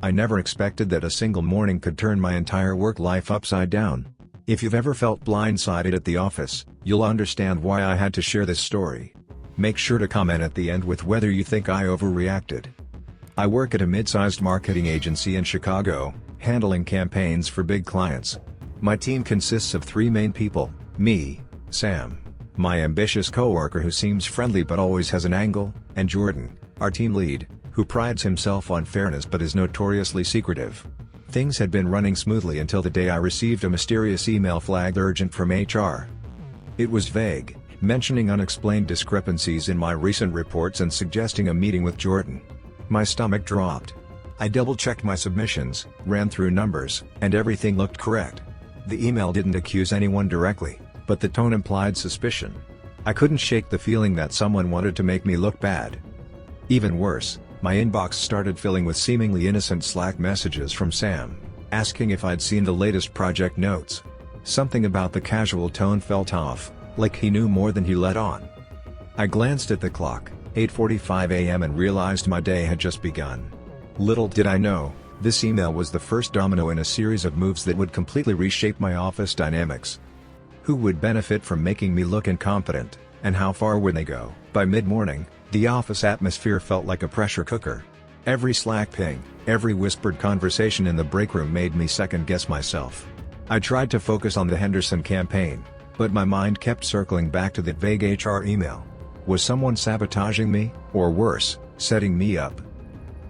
I never expected that a single morning could turn my entire work life upside down. If you've ever felt blindsided at the office, you'll understand why I had to share this story. Make sure to comment at the end with whether you think I overreacted. I work at a mid-sized marketing agency in Chicago, handling campaigns for big clients. My team consists of 3 main people: me, Sam, my ambitious coworker who seems friendly but always has an angle, and Jordan, our team lead, who prides himself on fairness but is notoriously secretive. Things had been running smoothly until the day I received a mysterious email flagged urgent from HR. It was vague, mentioning unexplained discrepancies in my recent reports and suggesting a meeting with Jordan. My stomach dropped. I double-checked my submissions, ran through numbers, and everything looked correct. The email didn't accuse anyone directly, but the tone implied suspicion. I couldn't shake the feeling that someone wanted to make me look bad. Even worse, my inbox started filling with seemingly innocent Slack messages from Sam, asking if I'd seen the latest project notes. Something about the casual tone felt off, like he knew more than he let on. I glanced at the clock, 8:45 a.m., and realized my day had just begun. Little did I know, this email was the first domino in a series of moves that would completely reshape my office dynamics. Who would benefit from making me look incompetent, and how far would they go? By mid-morning, the office atmosphere felt like a pressure cooker. Every Slack ping, every whispered conversation in the break room made me second-guess myself. I tried to focus on the Henderson campaign, but my mind kept circling back to that vague HR email. Was someone sabotaging me, or worse, setting me up?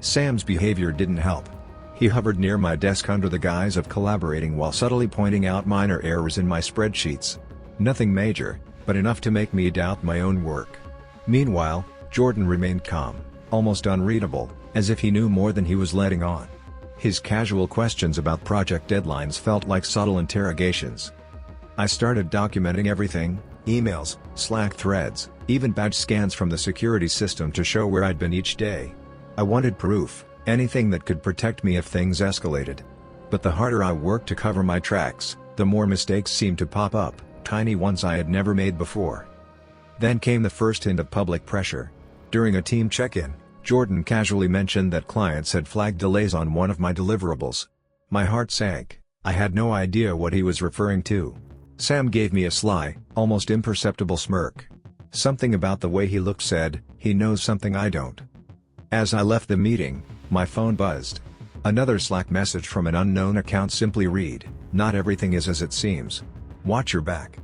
Sam's behavior didn't help. He hovered near my desk under the guise of collaborating while subtly pointing out minor errors in my spreadsheets. Nothing major, but enough to make me doubt my own work. Meanwhile, Jordan remained calm, almost unreadable, as if he knew more than he was letting on. His casual questions about project deadlines felt like subtle interrogations. I started documenting everything: emails, Slack threads, even badge scans from the security system to show where I'd been each day. I wanted proof, anything that could protect me if things escalated. But the harder I worked to cover my tracks, the more mistakes seemed to pop up, tiny ones I had never made before. Then came the first hint of public pressure. During a team check-in, Jordan casually mentioned that clients had flagged delays on one of my deliverables. My heart sank. I had no idea what he was referring to. Sam gave me a sly, almost imperceptible smirk. Something about the way he looked said, he knows something I don't. As I left the meeting, my phone buzzed. Another Slack message from an unknown account simply read, "Not everything is as it seems. Watch your back."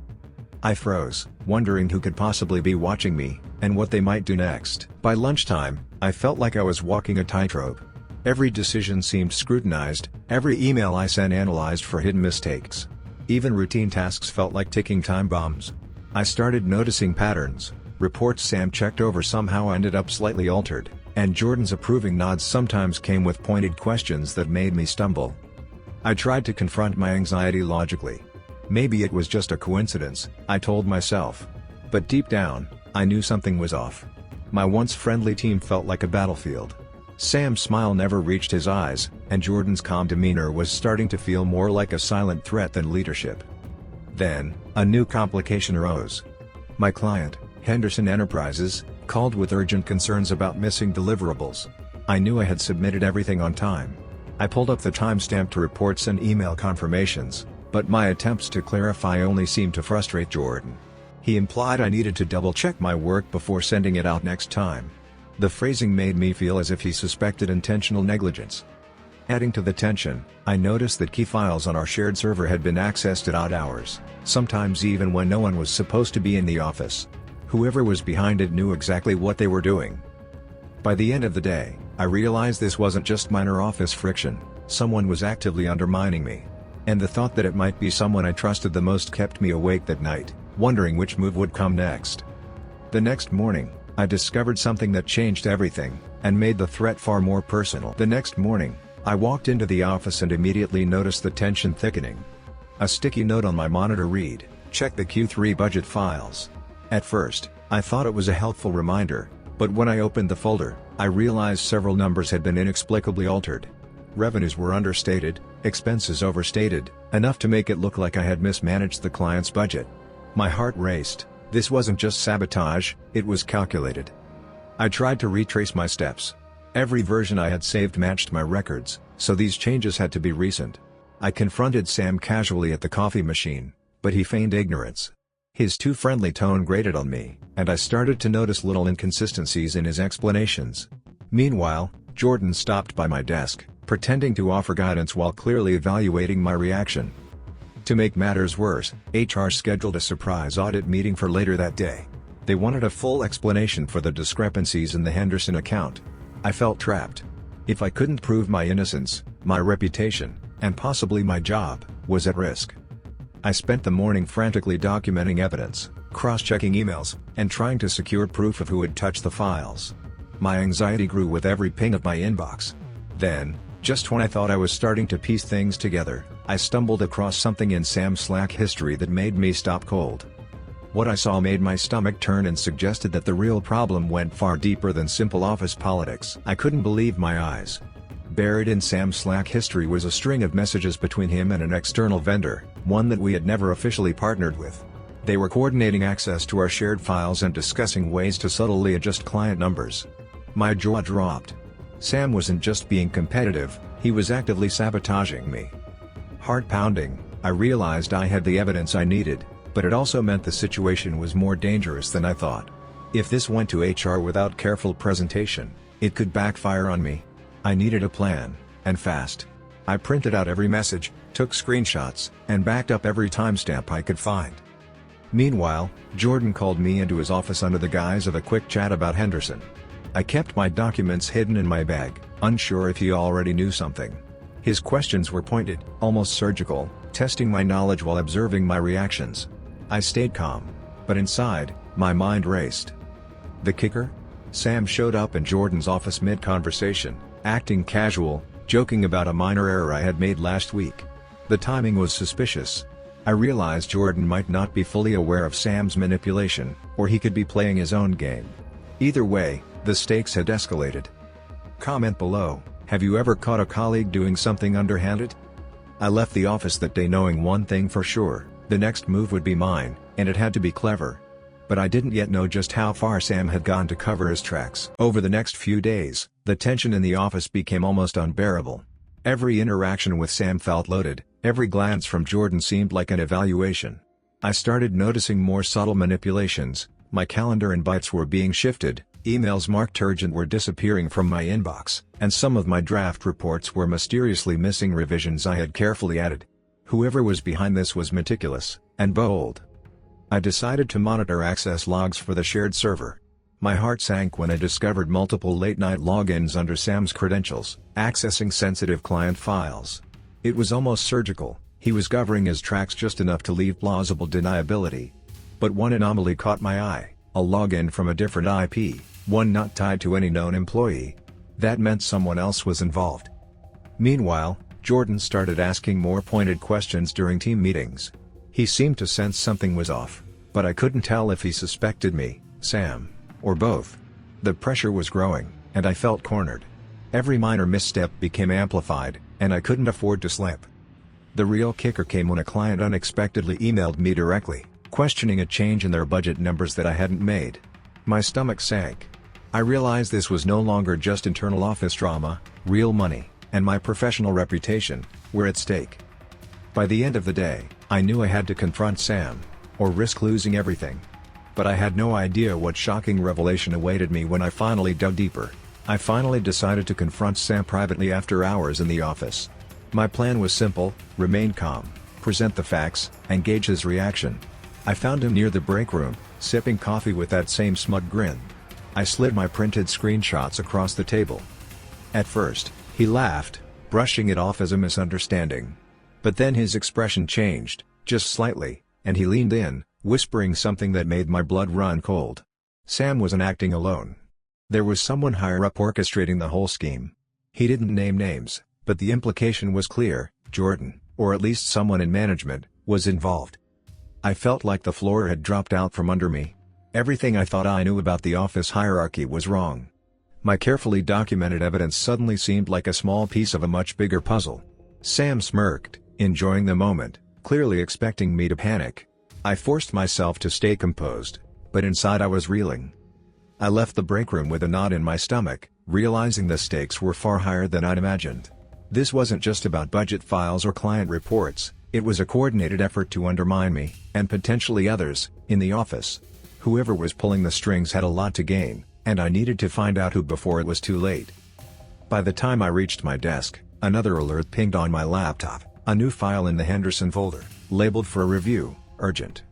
I froze, wondering who could possibly be watching me, and what they might do next. By lunchtime, I felt like I was walking a tightrope. Every decision seemed scrutinized, every email I sent analyzed for hidden mistakes. Even routine tasks felt like ticking time bombs. I started noticing patterns. Reports Sam checked over somehow ended up slightly altered, and Jordan's approving nods sometimes came with pointed questions that made me stumble. I tried to confront my anxiety logically. Maybe it was just a coincidence, I told myself. But deep down, I knew something was off. My once friendly team felt like a battlefield. Sam's smile never reached his eyes, and Jordan's calm demeanor was starting to feel more like a silent threat than leadership. Then, a new complication arose. My client, Henderson Enterprises, called with urgent concerns about missing deliverables. I knew I had submitted everything on time. I pulled up the timestamp to reports and email confirmations, but my attempts to clarify only seemed to frustrate Jordan. He implied I needed to double-check my work before sending it out next time. The phrasing made me feel as if he suspected intentional negligence. Adding to the tension, I noticed that key files on our shared server had been accessed at odd hours, sometimes even when no one was supposed to be in the office. Whoever was behind it knew exactly what they were doing. By the end of the day, I realized this wasn't just minor office friction, someone was actively undermining me. And the thought that it might be someone I trusted the most kept me awake that night, wondering which move would come next. The next morning, I discovered something that changed everything, and made the threat far more personal. The next morning, I walked into the office and immediately noticed the tension thickening. A sticky note on my monitor read, "Check the Q3 budget files." At first, I thought it was a helpful reminder, but when I opened the folder, I realized several numbers had been inexplicably altered. Revenues were understated, expenses overstated, enough to make it look like I had mismanaged the client's budget. My heart raced. This wasn't just sabotage, it was calculated. I tried to retrace my steps. Every version I had saved matched my records, so these changes had to be recent. I confronted Sam casually at the coffee machine, but he feigned ignorance. His too friendly tone grated on me, and I started to notice little inconsistencies in his explanations. Meanwhile, Jordan stopped by my desk, pretending to offer guidance while clearly evaluating my reaction. To make matters worse, HR scheduled a surprise audit meeting for later that day. They wanted a full explanation for the discrepancies in the Henderson account. I felt trapped. If I couldn't prove my innocence, my reputation, and possibly my job, was at risk. I spent the morning frantically documenting evidence, cross-checking emails, and trying to secure proof of who had touched the files. My anxiety grew with every ping of my inbox. Then, just when I thought I was starting to piece things together, I stumbled across something in Sam's Slack history that made me stop cold. What I saw made my stomach turn and suggested that the real problem went far deeper than simple office politics. I couldn't believe my eyes. Buried in Sam's Slack history was a string of messages between him and an external vendor, one that we had never officially partnered with. They were coordinating access to our shared files and discussing ways to subtly adjust client numbers. My jaw dropped. Sam wasn't just being competitive, he was actively sabotaging me. Heart pounding, I realized I had the evidence I needed, but it also meant the situation was more dangerous than I thought. If this went to HR without careful presentation, it could backfire on me. I needed a plan, and fast. I printed out every message, took screenshots, and backed up every timestamp I could find. Meanwhile, Jordan called me into his office under the guise of a quick chat about Henderson. I kept my documents hidden in my bag, unsure if he already knew something. His questions were pointed, almost surgical, testing my knowledge while observing my reactions. I stayed calm, but inside, my mind raced. The kicker? Sam showed up in Jordan's office mid-conversation, acting casual, joking about a minor error I had made last week. The timing was suspicious. I realized Jordan might not be fully aware of Sam's manipulation, or he could be playing his own game. Either way, the stakes had escalated. Comment below, have you ever caught a colleague doing something underhanded? I left the office that day knowing one thing for sure, the next move would be mine, and it had to be clever. But I didn't yet know just how far Sam had gone to cover his tracks. Over the next few days, the tension in the office became almost unbearable. Every interaction with Sam felt loaded, every glance from Jordan seemed like an evaluation. I started noticing more subtle manipulations, my calendar invites were being shifted, emails marked urgent were disappearing from my inbox, and some of my draft reports were mysteriously missing revisions I had carefully added. Whoever was behind this was meticulous, and bold. I decided to monitor access logs for the shared server. My heart sank when I discovered multiple late-night logins under Sam's credentials, accessing sensitive client files. It was almost surgical, he was covering his tracks just enough to leave plausible deniability. But one anomaly caught my eye, a login from a different IP, one not tied to any known employee. That meant someone else was involved. Meanwhile, Jordan started asking more pointed questions during team meetings. He seemed to sense something was off, but I couldn't tell if he suspected me, Sam, or both. The pressure was growing, and I felt cornered. Every minor misstep became amplified, and I couldn't afford to slip. The real kicker came when a client unexpectedly emailed me directly, questioning a change in their budget numbers that I hadn't made. My stomach sank. I realized this was no longer just internal office drama, real money, and my professional reputation were at stake. By the end of the day, I knew I had to confront Sam, or risk losing everything. But I had no idea what shocking revelation awaited me when I finally dug deeper. I finally decided to confront Sam privately after hours in the office. My plan was simple: remain calm, present the facts, and gauge his reaction. I found him near the break room, sipping coffee with that same smug grin. I slid my printed screenshots across the table. At first, he laughed, brushing it off as a misunderstanding. But then his expression changed, just slightly, and he leaned in, whispering something that made my blood run cold. Sam wasn't acting alone. There was someone higher up orchestrating the whole scheme. He didn't name names, but the implication was clear: Jordan, or at least someone in management, was involved. I felt like the floor had dropped out from under me. Everything I thought I knew about the office hierarchy was wrong. My carefully documented evidence suddenly seemed like a small piece of a much bigger puzzle. Sam smirked, enjoying the moment, clearly expecting me to panic. I forced myself to stay composed, but inside I was reeling. I left the break room with a knot in my stomach, realizing the stakes were far higher than I'd imagined. This wasn't just about budget files or client reports, it was a coordinated effort to undermine me, and potentially others, in the office. Whoever was pulling the strings had a lot to gain, and I needed to find out who before it was too late. By the time I reached my desk, another alert pinged on my laptop, a new file in the Henderson folder, labeled for review, urgent.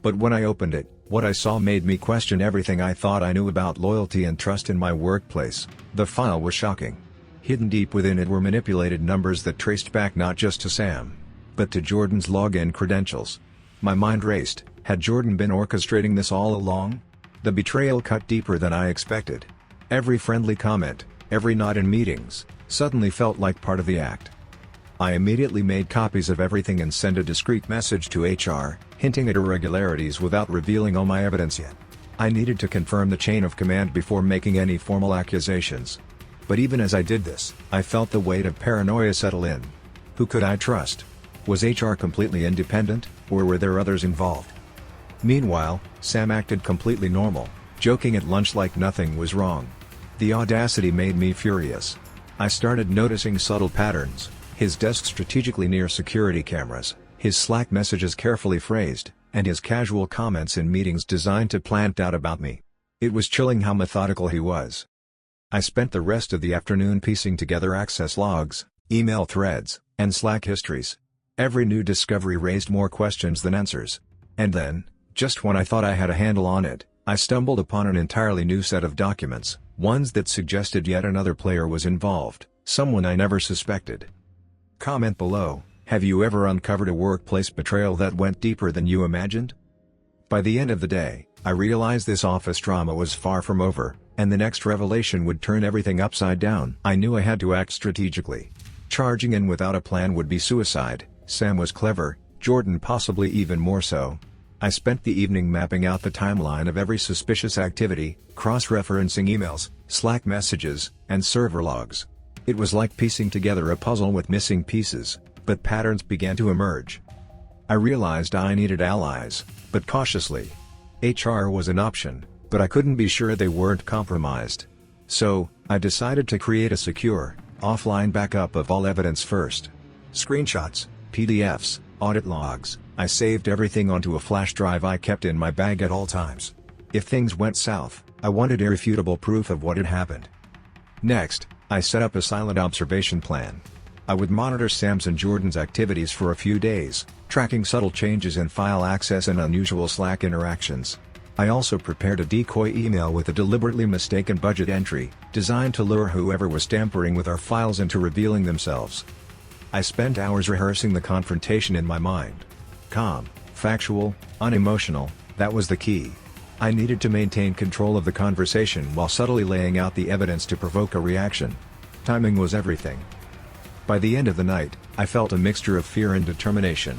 But when I opened it, what I saw made me question everything I thought I knew about loyalty and trust in my workplace. The file was shocking. Hidden deep within it were manipulated numbers that traced back not just to Sam, but to Jordan's login credentials. My mind raced. Had Jordan been orchestrating this all along? The betrayal cut deeper than I expected. Every friendly comment, every nod in meetings, suddenly felt like part of the act. I immediately made copies of everything and sent a discreet message to HR, hinting at irregularities without revealing all my evidence yet. I needed to confirm the chain of command before making any formal accusations. But even as I did this, I felt the weight of paranoia settle in. Who could I trust? Was HR completely independent, or were there others involved? Meanwhile, Sam acted completely normal, joking at lunch like nothing was wrong. The audacity made me furious. I started noticing subtle patterns: his desk strategically near security cameras, his Slack messages carefully phrased, and his casual comments in meetings designed to plant doubt about me. It was chilling how methodical he was. I spent the rest of the afternoon piecing together access logs, email threads, and Slack histories. Every new discovery raised more questions than answers. And then, just when I thought I had a handle on it, I stumbled upon an entirely new set of documents, ones that suggested yet another player was involved, someone I never suspected. Comment below, have you ever uncovered a workplace betrayal that went deeper than you imagined? By the end of the day, I realized this office drama was far from over, and the next revelation would turn everything upside down. I knew I had to act strategically. Charging in without a plan would be suicide. Sam was clever, Jordan possibly even more so. I spent the evening mapping out the timeline of every suspicious activity, cross-referencing emails, Slack messages, and server logs. It was like piecing together a puzzle with missing pieces, but patterns began to emerge. I realized I needed allies, but cautiously. HR was an option, but I couldn't be sure they weren't compromised. So, I decided to create a secure, offline backup of all evidence first. Screenshots, PDFs, audit logs, I saved everything onto a flash drive I kept in my bag at all times. If things went south, I wanted irrefutable proof of what had happened. Next, I set up a silent observation plan. I would monitor Sam's and Jordan's activities for a few days, tracking subtle changes in file access and unusual Slack interactions. I also prepared a decoy email with a deliberately mistaken budget entry, designed to lure whoever was tampering with our files into revealing themselves. I spent hours rehearsing the confrontation in my mind. Calm, factual, unemotional, that was the key. I needed to maintain control of the conversation while subtly laying out the evidence to provoke a reaction. Timing was everything. By the end of the night, I felt a mixture of fear and determination.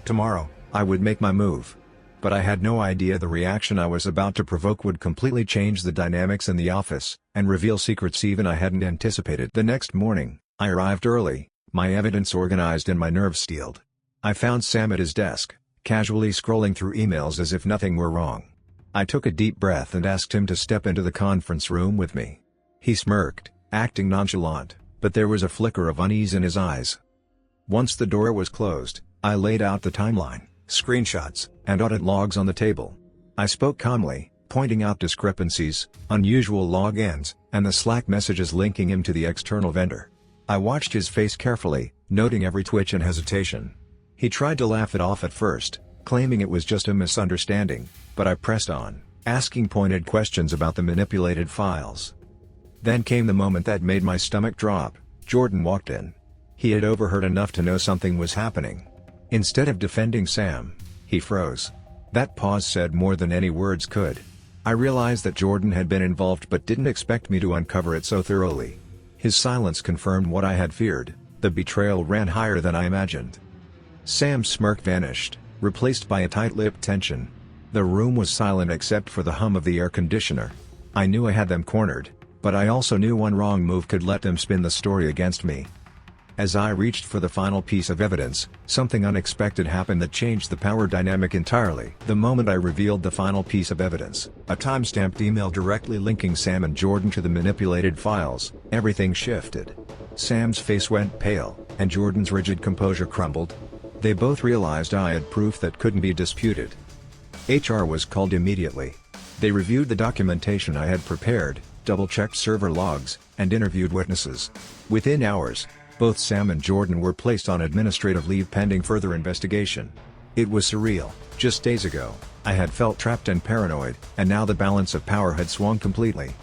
Tomorrow, I would make my move. But I had no idea the reaction I was about to provoke would completely change the dynamics in the office, and reveal secrets even I hadn't anticipated. The next morning, I arrived early, my evidence organized and my nerves steeled. I found Sam at his desk, casually scrolling through emails as if nothing were wrong. I took a deep breath and asked him to step into the conference room with me. He smirked, acting nonchalant, but there was a flicker of unease in his eyes. Once the door was closed, I laid out the timeline, screenshots, and audit logs on the table. I spoke calmly, pointing out discrepancies, unusual logins, and the Slack messages linking him to the external vendor. I watched his face carefully, noting every twitch and hesitation. He tried to laugh it off at first, claiming it was just a misunderstanding, but I pressed on, asking pointed questions about the manipulated files. Then came the moment that made my stomach drop. Jordan walked in. He had overheard enough to know something was happening. Instead of defending Sam, he froze. That pause said more than any words could. I realized that Jordan had been involved but didn't expect me to uncover it so thoroughly. His silence confirmed what I had feared: the betrayal ran higher than I imagined. Sam's smirk vanished, replaced by a tight-lipped tension. The room was silent except for the hum of the air conditioner. I knew I had them cornered, but I also knew one wrong move could let them spin the story against me. As I reached for the final piece of evidence, something unexpected happened that changed the power dynamic entirely. The moment I revealed the final piece of evidence, a time-stamped email directly linking Sam and Jordan to the manipulated files, everything shifted. Sam's face went pale, and Jordan's rigid composure crumbled. They both realized I had proof that couldn't be disputed. HR was called immediately. They reviewed the documentation I had prepared, double-checked server logs, and interviewed witnesses. Within hours, both Sam and Jordan were placed on administrative leave pending further investigation. It was surreal. Just days ago, I had felt trapped and paranoid, and now the balance of power had swung completely.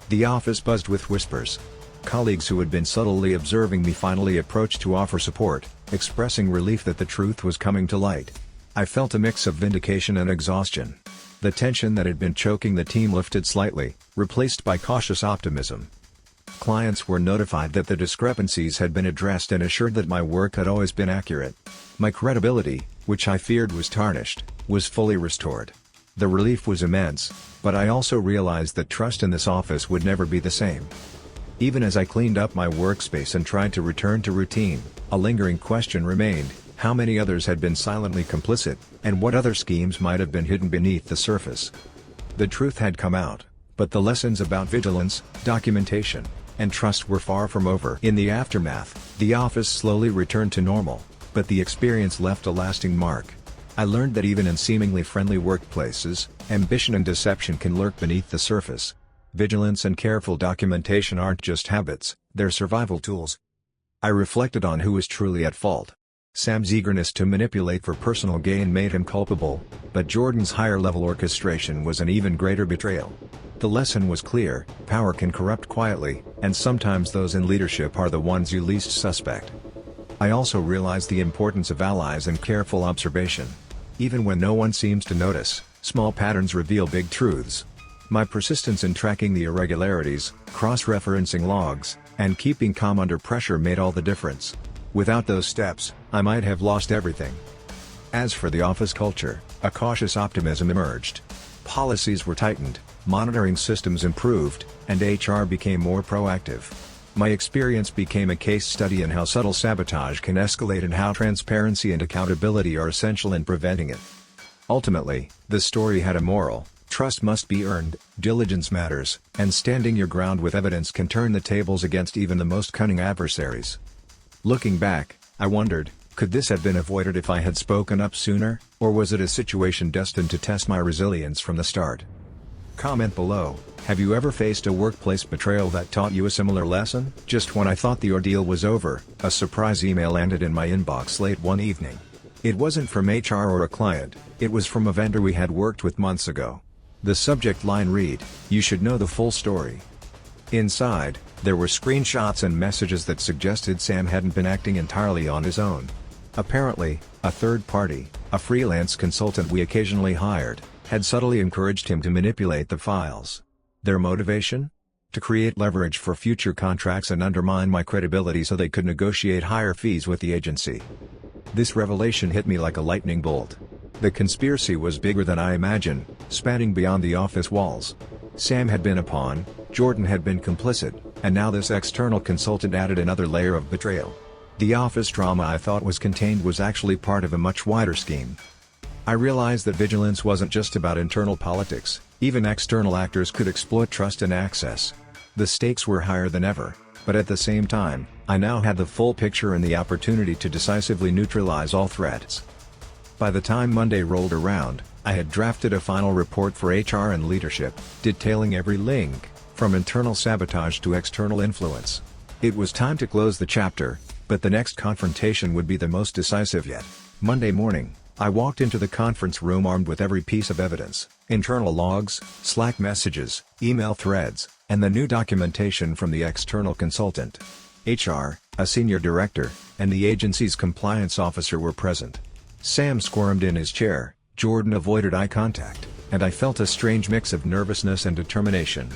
The office buzzed with whispers. Colleagues who had been subtly observing me finally approached to offer support, expressing relief that the truth was coming to light. I felt a mix of vindication and exhaustion. The tension that had been choking the team lifted slightly, replaced by cautious optimism. Clients were notified that the discrepancies had been addressed and assured that my work had always been accurate. My credibility, which I feared was tarnished, was fully restored. The relief was immense, but I also realized that trust in this office would never be the same. Even as I cleaned up my workspace and tried to return to routine, a lingering question remained: how many others had been silently complicit, and what other schemes might have been hidden beneath the surface? The truth had come out, but the lessons about vigilance, documentation, and trust were far from over. In the aftermath, the office slowly returned to normal, but the experience left a lasting mark. I learned that even in seemingly friendly workplaces, ambition and deception can lurk beneath the surface. Vigilance and careful documentation aren't just habits, they're survival tools. I reflected on who was truly at fault. Sam's eagerness to manipulate for personal gain made him culpable, but Jordan's higher-level orchestration was an even greater betrayal. The lesson was clear: power can corrupt quietly, and sometimes those in leadership are the ones you least suspect. I also realized the importance of allies and careful observation. Even when no one seems to notice, small patterns reveal big truths. My persistence in tracking the irregularities, cross-referencing logs, and keeping calm under pressure made all the difference. Without those steps, I might have lost everything. As for the office culture, a cautious optimism emerged. Policies were tightened, monitoring systems improved, and HR became more proactive. My experience became a case study in how subtle sabotage can escalate and how transparency and accountability are essential in preventing it. Ultimately, the story had a moral: trust must be earned, diligence matters, and standing your ground with evidence can turn the tables against even the most cunning adversaries. Looking back, I wondered, could this have been avoided if I had spoken up sooner, or was it a situation destined to test my resilience from the start? Comment below: have you ever faced a workplace betrayal that taught you a similar lesson? Just when I thought the ordeal was over, a surprise email landed in my inbox late one evening. It wasn't from HR or a client, it was from a vendor we had worked with months ago. The subject line read, "You should know the full story." Inside, there were screenshots and messages that suggested Sam hadn't been acting entirely on his own. Apparently, a third party, a freelance consultant we occasionally hired, had subtly encouraged him to manipulate the files. Their motivation? To create leverage for future contracts and undermine my credibility so they could negotiate higher fees with the agency. This revelation hit me like a lightning bolt. The conspiracy was bigger than I imagined, spanning beyond the office walls. Sam had been a pawn, Jordan had been complicit, and now this external consultant added another layer of betrayal. The office drama I thought was contained was actually part of a much wider scheme. I realized that vigilance wasn't just about internal politics, even external actors could exploit trust and access. The stakes were higher than ever, but at the same time, I now had the full picture and the opportunity to decisively neutralize all threats. By the time Monday rolled around, I had drafted a final report for HR and leadership, detailing every link, from internal sabotage to external influence. It was time to close the chapter, but the next confrontation would be the most decisive yet. Monday morning, I walked into the conference room armed with every piece of evidence: internal logs, Slack messages, email threads, and the new documentation from the external consultant. HR, a senior director, and the agency's compliance officer were present. Sam squirmed in his chair, Jordan avoided eye contact, and I felt a strange mix of nervousness and determination.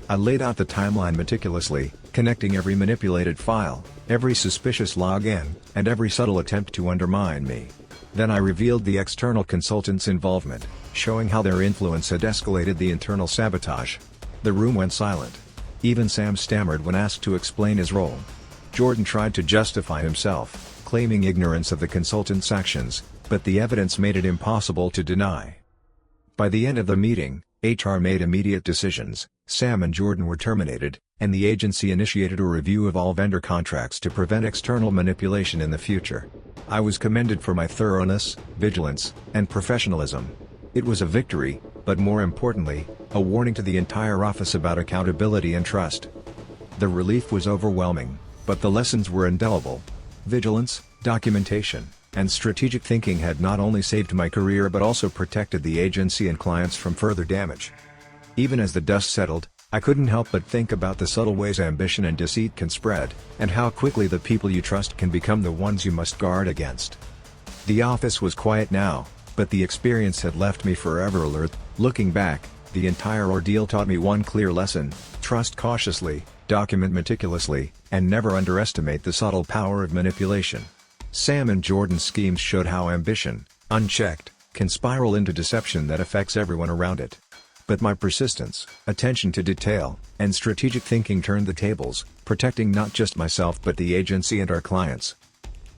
I laid out the timeline meticulously, connecting every manipulated file, every suspicious login, and every subtle attempt to undermine me. Then I revealed the external consultant's involvement, showing how their influence had escalated the internal sabotage. The room went silent. Even Sam stammered when asked to explain his role. Jordan tried to justify himself, claiming ignorance of the consultant's actions, but the evidence made it impossible to deny. By the end of the meeting, HR made immediate decisions, Sam and Jordan were terminated, and the agency initiated a review of all vendor contracts to prevent external manipulation in the future. I was commended for my thoroughness, vigilance, and professionalism. It was a victory, but more importantly, a warning to the entire office about accountability and trust. The relief was overwhelming, but the lessons were indelible. Vigilance, documentation, and strategic thinking had not only saved my career but also protected the agency and clients from further damage. Even as the dust settled, I couldn't help but think about the subtle ways ambition and deceit can spread, and how quickly the people you trust can become the ones you must guard against. The office was quiet now, but the experience had left me forever alert. Looking back, the entire ordeal taught me one clear lesson: trust cautiously, document meticulously, and never underestimate the subtle power of manipulation. Sam and Jordan's schemes showed how ambition, unchecked, can spiral into deception that affects everyone around it. But my persistence, attention to detail, and strategic thinking turned the tables, protecting not just myself but the agency and our clients.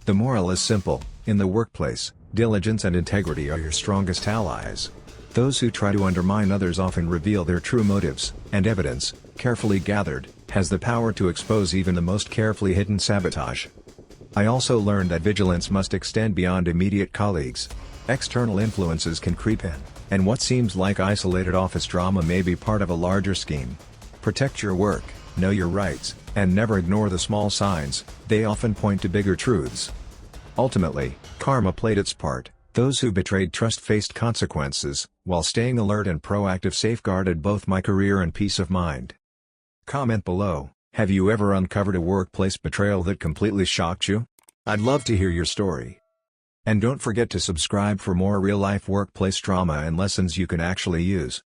The moral is simple: in the workplace, diligence and integrity are your strongest allies. Those who try to undermine others often reveal their true motives, and evidence, carefully gathered, has the power to expose even the most carefully hidden sabotage. I also learned that vigilance must extend beyond immediate colleagues. External influences can creep in, and what seems like isolated office drama may be part of a larger scheme. Protect your work, know your rights, and never ignore the small signs; they often point to bigger truths. Ultimately, karma played its part. Those who betrayed trust faced consequences, while staying alert and proactive safeguarded both my career and peace of mind. Comment below: have you ever uncovered a workplace betrayal that completely shocked you? I'd love to hear your story. And don't forget to subscribe for more real-life workplace drama and lessons you can actually use.